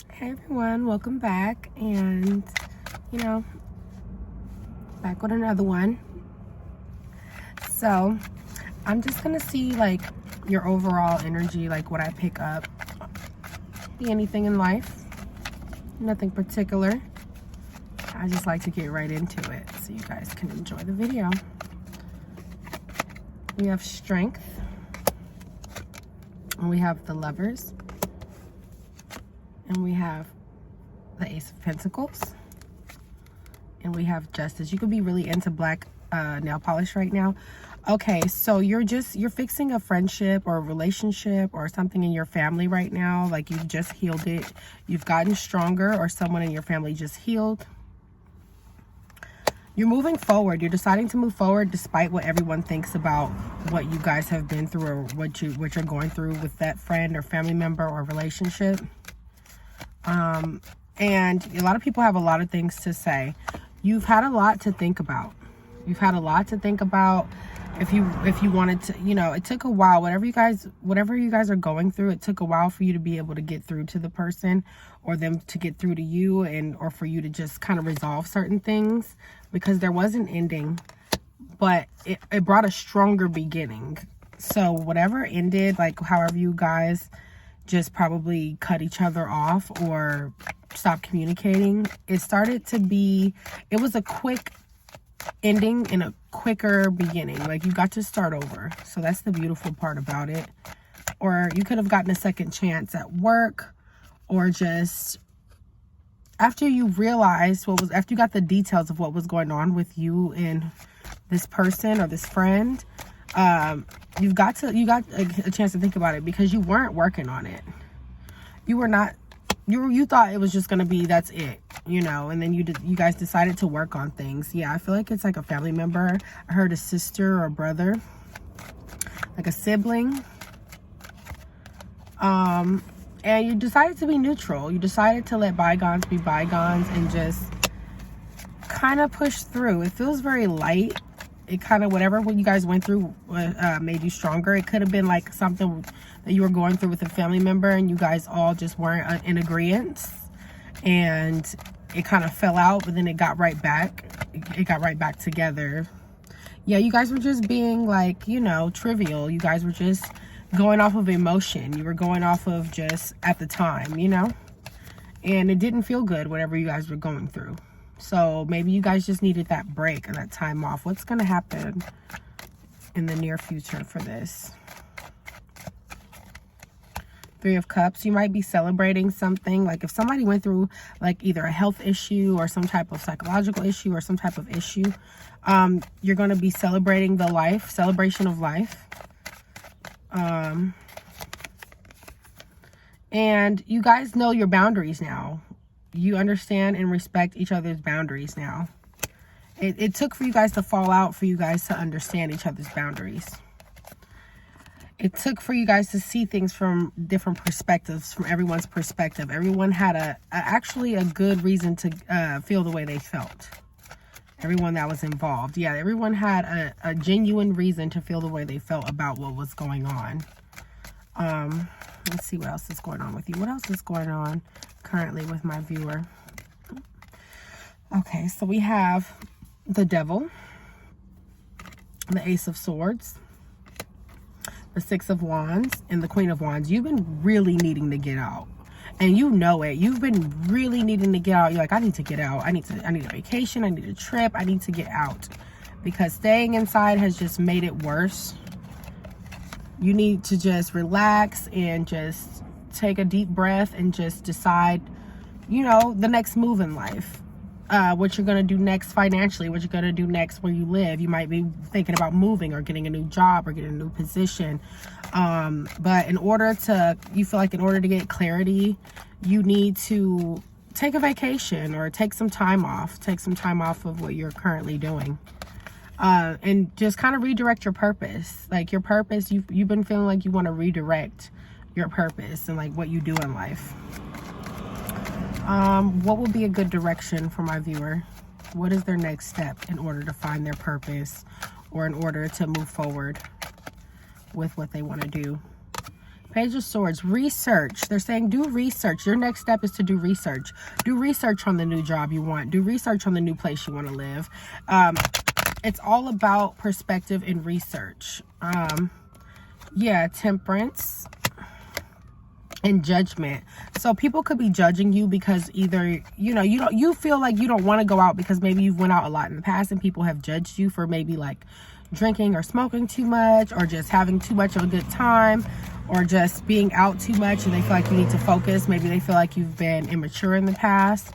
Hey everyone, welcome back, and back with another one. So I'm just gonna see like your overall energy, like what I pick up. Be anything in life, nothing particular. I just like to get right into it so you guys can enjoy the video. We have Strength, and we have the Lovers, and we have the Ace of Pentacles, and we have Justice. You could be really into black nail polish right now. Okay, so you're fixing a friendship or a relationship or something in your family right now. Like you've just healed it, you've gotten stronger, or someone in your family just healed. You're moving forward. You're deciding to move forward despite what everyone thinks about what you guys have been through, or what you're going through with that friend or family member or relationship. And a lot of people have a lot of things to say. You've had a lot to think about. You've had a lot to think about. If you wanted to, it took a while. Whatever you guys are going through, it took a while for you to be able to get through to the person, or them to get through to you, or for you to just kind of resolve certain things, because there was an ending, but it brought a stronger beginning. So whatever ended, like however you guys just probably cut each other off or stopped communicating, it was a quick ending and a quicker beginning. Like you got to start over. So that's the beautiful part about it. Or you could have gotten a second chance at work, or just after you realized after you got the details of what was going on with you and this person or this friend, you got a chance to think about it, because you weren't working on it. You thought it was just gonna be, that's it, and then you guys decided to work on things. Yeah, I feel like it's like a family member. I heard a sister or a brother, like a sibling. And you decided to be neutral. You decided to let bygones be bygones and just kind of push through. It feels very light. It kind of, whatever what you guys went through made you stronger. It could have been like something that you were going through with a family member, and you guys all just weren't in agreement, and it kind of fell out, but then it got right back. It got right back together. Yeah, you guys were just being like, trivial. You guys were just going off of emotion. You were going off of just at the time, and it didn't feel good, whatever you guys were going through. So maybe you guys just needed that break and that time off. What's going to happen in the near future for this? Three of Cups. You might be celebrating something. Like if somebody went through like either a health issue or some type of psychological issue or some type of issue, you're going to be celebrating celebration of life. And you guys know your boundaries now. You understand and respect each other's boundaries now. It took for you guys to fall out for you guys to understand each other's boundaries. It took for you guys to see things from different perspectives, from everyone's perspective. Everyone had actually a good reason to feel the way they felt. Everyone that was involved. Yeah, everyone had a genuine reason to feel the way they felt about what was going on. Let's see what else is going on with you. What else is going on currently with my viewer? Okay, so we have the Devil, the Ace of Swords, the Six of Wands, and the Queen of Wands. You've been really needing to get out, and you know it. You've been really needing to get out. You're like, I need to get out. I need a vacation. I need a trip. I need to get out, because staying inside has just made it worse. You need to just relax and just take a deep breath and just decide, the next move in life. What you're going to do next financially, what you're going to do next where you live. You might be thinking about moving or getting a new job or getting a new position. But you feel like in order to get clarity, you need to take a vacation or take some time off. Take some time off of what you're currently doing. And just kind of redirect your purpose. Like your purpose, you've been feeling like you want to redirect your purpose and like what you do in life. What will be a good direction for my viewer? What is their next step in order to find their purpose, or in order to move forward with what they want to do? Page of Swords, research. They're saying do research. Your next step is to do research. Do research on the new job you want. Do research on the new place you want to live. It's all about perspective and research. Yeah, Temperance and Judgment. So people could be judging you because either, you feel like you don't want to go out because maybe you've went out a lot in the past and people have judged you for maybe like drinking or smoking too much, or just having too much of a good time, or just being out too much and they feel like you need to focus. Maybe they feel like you've been immature in the past.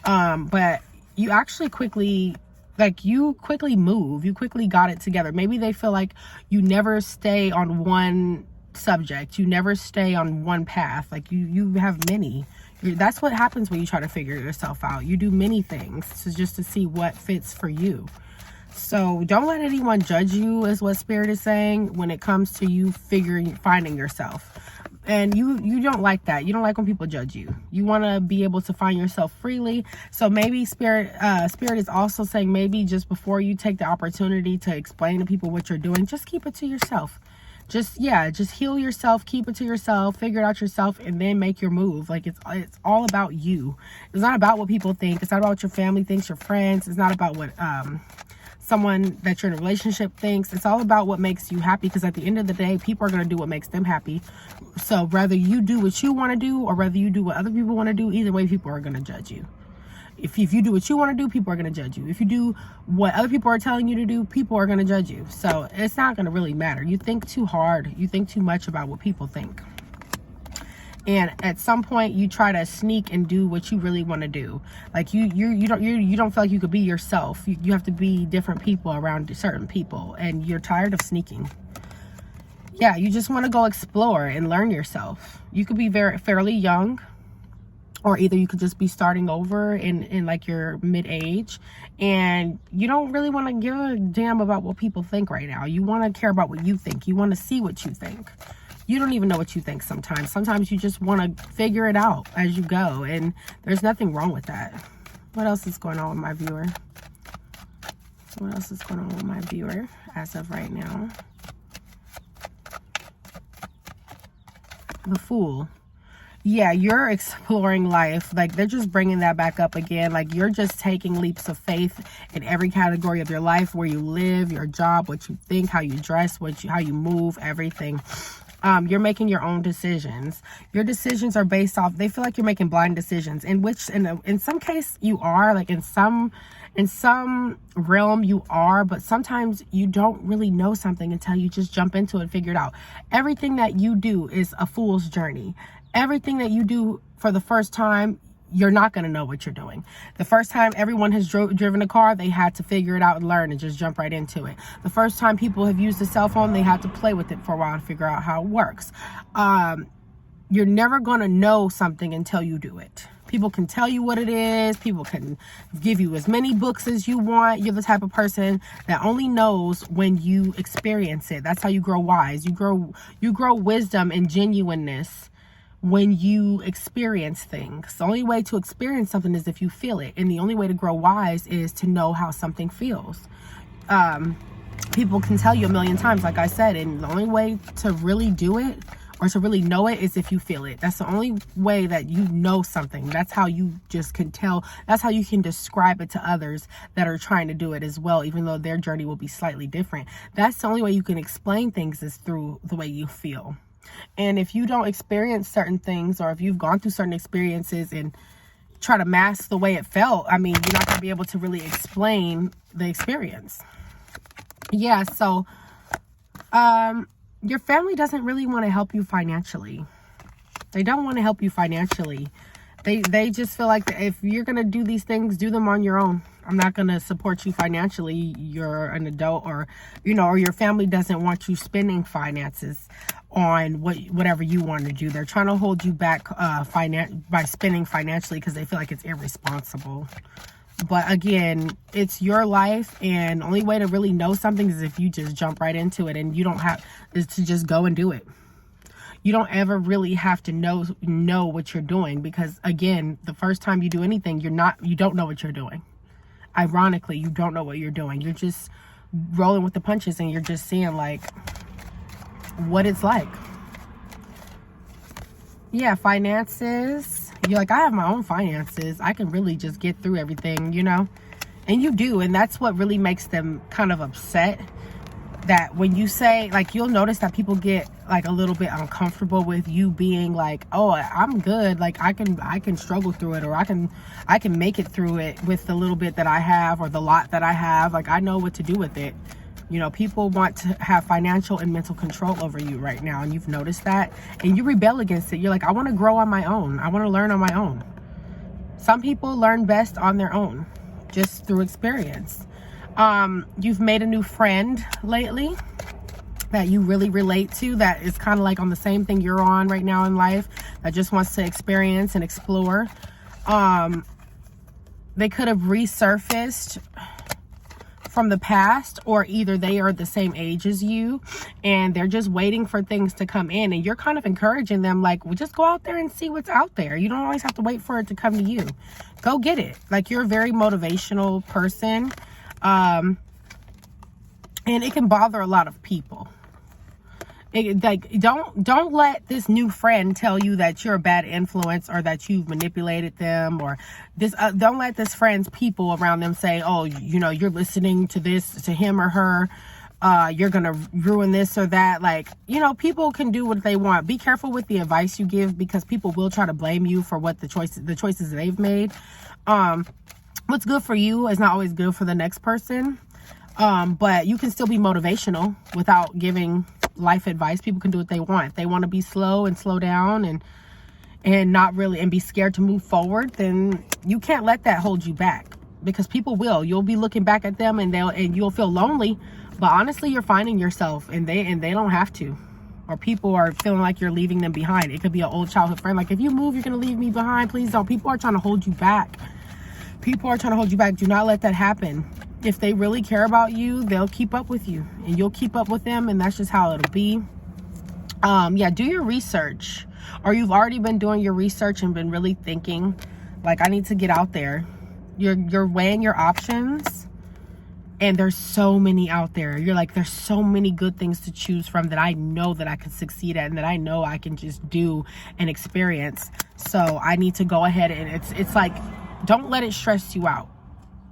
But you actually quickly move. You quickly got it together. Maybe they feel like you never stay on one subject. You never stay on one path. Like you have many. That's what happens when you try to figure yourself out. You do many things just to see what fits for you. So don't let anyone judge you, is what Spirit is saying, when it comes to you finding yourself. And you don't like that. You don't like when people judge you. You want to be able to find yourself freely. So maybe Spirit is also saying, maybe just before you take the opportunity to explain to people what you're doing, just keep it to yourself. Just heal yourself, keep it to yourself, figure it out yourself, and then make your move. Like it's all about you. It's not about what people think. It's not about what your family thinks, your friends. It's not about what someone that you're in a relationship thinks. It's all about what makes you happy, because at the end of the day, people are going to do what makes them happy. So whether you do what you want to do or whether you do what other people want to do, either way, people are going to judge you. If you do what you want to do, people are going to judge you. If you do what other people are telling you to do, people are going to judge you. So it's not going to really matter. You think too hard. You think too much about what people think. And at some point you try to sneak and do what you really want to do. Like you don't feel like you could be yourself. You have to be different people around certain people, and you're tired of sneaking. Yeah, you just want to go explore and learn yourself. You could be fairly young, or either you could just be starting over in like your mid-age, and you don't really want to give a damn about what people think right now. You want to care about what you think. You want to see what you think. You don't even know what you think sometimes. Sometimes you just want to figure it out as you go, and there's nothing wrong with that. What else is going on with my viewer? What else is going on with my viewer as of right now? The Fool. Yeah, you're exploring life. Like, they're just bringing that back up again. Like, you're just taking leaps of faith in every category of your life, where you live, your job, what you think, how you dress, how you move, everything. You're making your own decisions. Your decisions are based off, they feel like you're making blind decisions, in which in some case you are, like in some realm you are, but sometimes you don't really know something until you just jump into it and figure it out. Everything that you do is a fool's journey. Everything that you do for the first time, you're not going to know what you're doing. The first time everyone has driven a car, they had to figure it out and learn and just jump right into it. The first time people have used a cell phone, they had to play with it for a while and figure out how it works. You're never going to know something until you do it. People can tell you what it is. People can give you as many books as you want. You're the type of person that only knows when you experience it. That's how you grow wise. You grow wisdom and genuineness when you experience things. The only way to experience something is if you feel it. And the only way to grow wise is to know how something feels. People can tell you a million times, like I said, and the only way to really do it or to really know it is if you feel it. That's the only way that you know something. That's how you just can tell. That's how you can describe it to others that are trying to do it as well, even though their journey will be slightly different. That's the only way you can explain things, is through the way you feel. And if you don't experience certain things, or if you've gone through certain experiences and try to mask the way it felt, I mean, you're not going to be able to really explain the experience. Yeah, so your family doesn't really want to help you financially. They don't want to help you financially. They just feel like if you're going to do these things, do them on your own. I'm not going to support you financially. You're an adult, or your family doesn't want you spending finances on whatever you want to do. They're trying to hold you back by spending financially, because they feel like it's irresponsible. But again, it's your life, and the only way to really know something is if you just jump right into it, and is to just go and do it. You don't ever really have to know what you're doing, because again, the first time you do anything, you don't know what you're doing. Ironically, you don't know what you're doing. You're just rolling with the punches, and you're just seeing like what it's like. Yeah, finances. You're like, I have my own finances. I can really just get through everything, you know? And you do. And that's what really makes them kind of upset. That when you say, like, you'll notice that people get like a little bit uncomfortable with you being like, oh, I'm good, like I can struggle through it, or I can make it through it with the little bit that I have, or the lot that I have, like I know what to do with it. You know, people want to have financial and mental control over you right now, and you've noticed that, and you rebel against it. You're like, I want to grow on my own, I want to learn on my own. Some people learn best on their own, just through experience. You've made a new friend lately that you really relate to, that is kind of like on the same thing you're on right now in life, that just wants to experience and explore. They could have resurfaced from the past, or either they are the same age as you and they're just waiting for things to come in, and you're kind of encouraging them, like, well, just go out there and see what's out there. You don't always have to wait for it to come to you. Go get it. Like, you're a very motivational person. And it can bother a lot of people. Like, don't let this new friend tell you that you're a bad influence, or that you've manipulated them, or this. Don't let this friend's people around them say, oh, you know, you're listening to this, to him or her. You're gonna ruin this or that. Like, you know, people can do what they want. Be careful with the advice you give, because people will try to blame you for what the choices they've made. What's good for you is not always good for the next person. But you can still be motivational without giving life advice. People can do what they want. If they want to be slow and slow down and not really, and be scared to move forward, then you can't let that hold you back, because people will. You'll be looking back at them and you'll feel lonely, but honestly, you're finding yourself, and they don't have to. Or people are feeling like you're leaving them behind. It could be an old childhood friend, like, if you move, you're going to leave me behind. Please don't. People are trying to hold you back. People are trying to hold you back. Do not let that happen. If they really care about you, they'll keep up with you, and you'll keep up with them, and that's just how it'll be. Yeah, do your research, or you've already been doing your research and been really thinking, like, I need to get out there. You're weighing your options, and there's so many out there. You're like, there's so many good things to choose from that I know that I can succeed at, and that I know I can just do and experience. So I need to go ahead, and it's like, don't let it stress you out.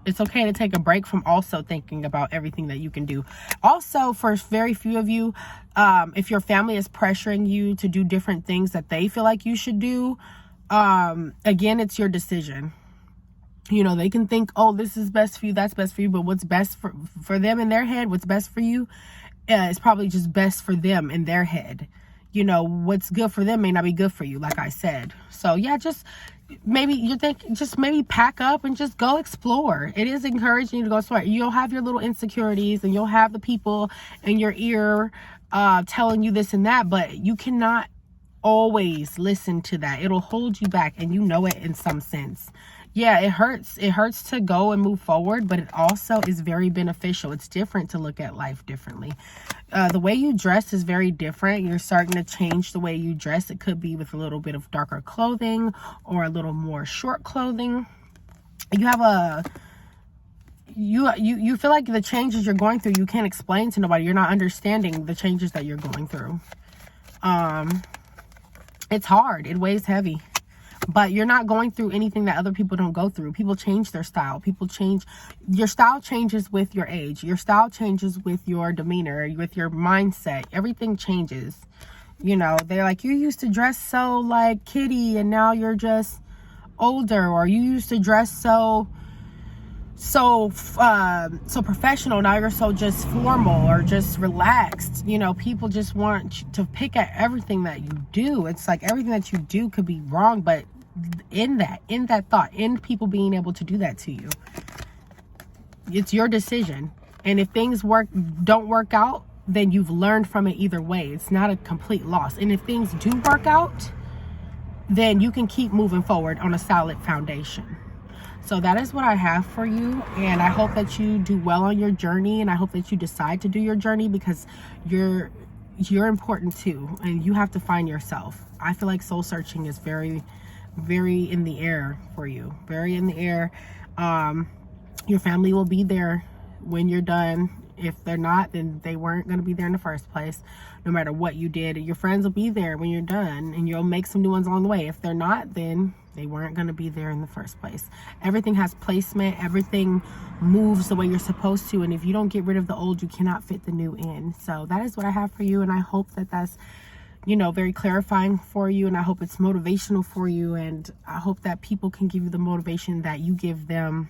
It's okay to take a break from also thinking about everything that you can do. Also, for very few of you, if your family is pressuring you to do different things that they feel like you should do, again, it's your decision. You know, they can think, oh, this is best for you, that's best for you, but what's best for them in their head, what's best for you, is probably just best for them in their head. You know, what's good for them may not be good for you, like I said. So yeah, just maybe you think, just maybe pack up and just go explore. It is encouraging you to go explore. You'll have your little insecurities, and you'll have the people in your ear telling you this and that, but you cannot always listen to that. It'll hold you back, and you know it in some sense. Yeah, it hurts. It hurts to go and move forward, but it also is very beneficial. It's different to look at life differently. The way you dress is very different. You're starting to change the way you dress. It could be with a little bit of darker clothing, or a little more short clothing. You have you feel like the changes you're going through, you can't explain to nobody. You're not understanding the changes that you're going through. It's hard. It weighs heavy. But you're not going through anything that other people don't go through. People change their style. People change. Your style changes with your age. Your style changes with your demeanor, with your mindset. Everything changes. You know, they're like, you used to dress so like kiddie, and now you're just older. Or you used to dress so professional, now you're so just formal or just relaxed. You know, people just want to pick at everything that you do. It's like everything that you do could be wrong, but in that thought, in people being able to do that to you, it's your decision. And if things don't work out, then you've learned from it either way. It's not a complete loss. And if things do work out, then you can keep moving forward on a solid foundation. So that is what I have for you, and I hope that you do well on your journey, and I hope that you decide to do your journey, because you're important too, and you have to find yourself. I feel like soul searching is very, very in the air for you, very in the air. Your family will be there when you're done. If they're not, then they weren't going to be there in the first place. No matter what you did, your friends will be there when you're done, and you'll make some new ones along the way. If they're not, then they weren't going to be there in the first place. Everything has placement. Everything moves the way you're supposed to. And if you don't get rid of the old, you cannot fit the new in. So that is what I have for you. And I hope that that's, you know, very clarifying for you. And I hope it's motivational for you. And I hope that people can give you the motivation that you give them.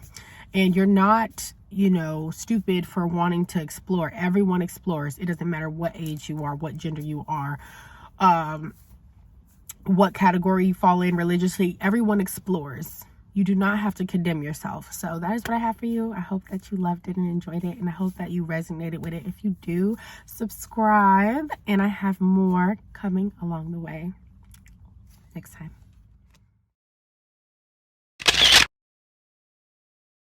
And you're not, you know, stupid for wanting to explore. Everyone explores. It doesn't matter what age you are, what gender you are, what category you fall in religiously. Everyone explores. You do not have to condemn yourself. So that is what I have for you. I hope that you loved it and enjoyed it, and I hope that you resonated with it. If you do, subscribe, and I have more coming along the way next time.